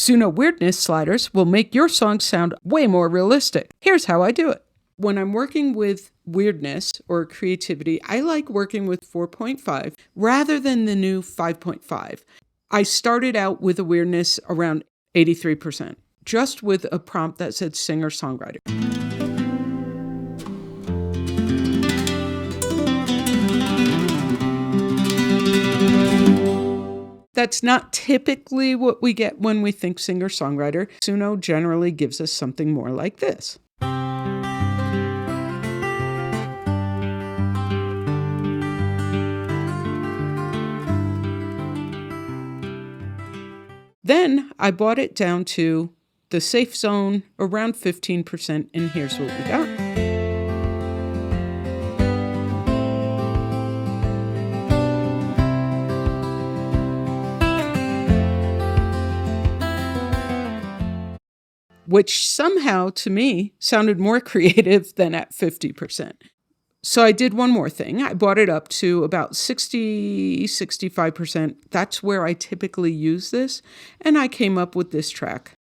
Suno Weirdness sliders will make your song sound way more realistic. Here's how I do it. When I'm working with weirdness or creativity, I like working with 4.5 rather than the new 5.5. I started out with a weirdness around 83%, just with a prompt that said singer-songwriter. That's not typically what we get when we think singer-songwriter. Suno generally gives us something more like this. Then I brought it down to the safe zone, around 15%, and here's what we got. Which somehow, to me, sounded more creative than at 50%. So I did one more thing. I brought it up to about 65%. That's where I typically use this. And I came up with this track.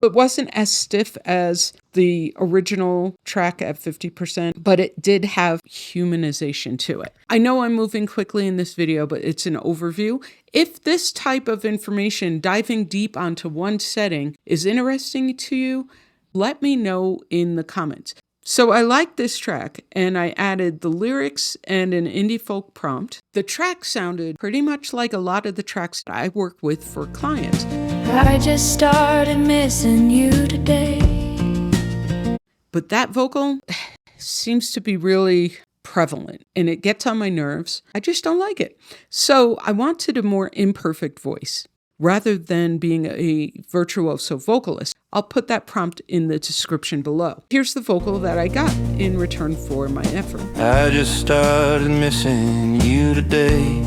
It wasn't as stiff as the original track at 50%, but it did have humanization to it. I know I'm moving quickly in this video, but it's an overview. If this type of information, diving deep onto one setting, is interesting to you, let me know in the comments. So I like this track, and I added the lyrics and an indie folk prompt. The track sounded pretty much like a lot of the tracks that I work with for clients. I just started missing you today. But that vocal seems to be really prevalent, and it gets on my nerves. I just don't like it. So I wanted a more imperfect voice. Rather than being a virtuoso vocalist, I'll put that prompt in the description below. Here's the vocal that I got in return for my effort. I just started missing you today.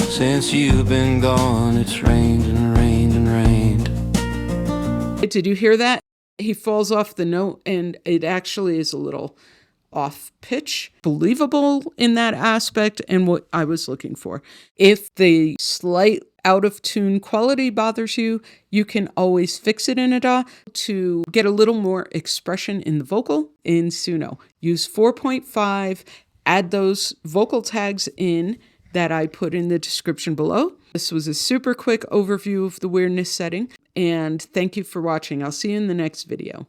Since you've been gone, it's rained and rained and rained. Did you hear that? He falls off the note, and it actually is a little off pitch, believable in that aspect, and what I was looking for. If the slight out of tune quality bothers you, you can always fix it in a DAW to get a little more expression in the vocal in Suno. Use 4.5, add those vocal tags in that I put in the description below. This was a super quick overview of the weirdness setting, and thank you for watching. I'll see you in the next video.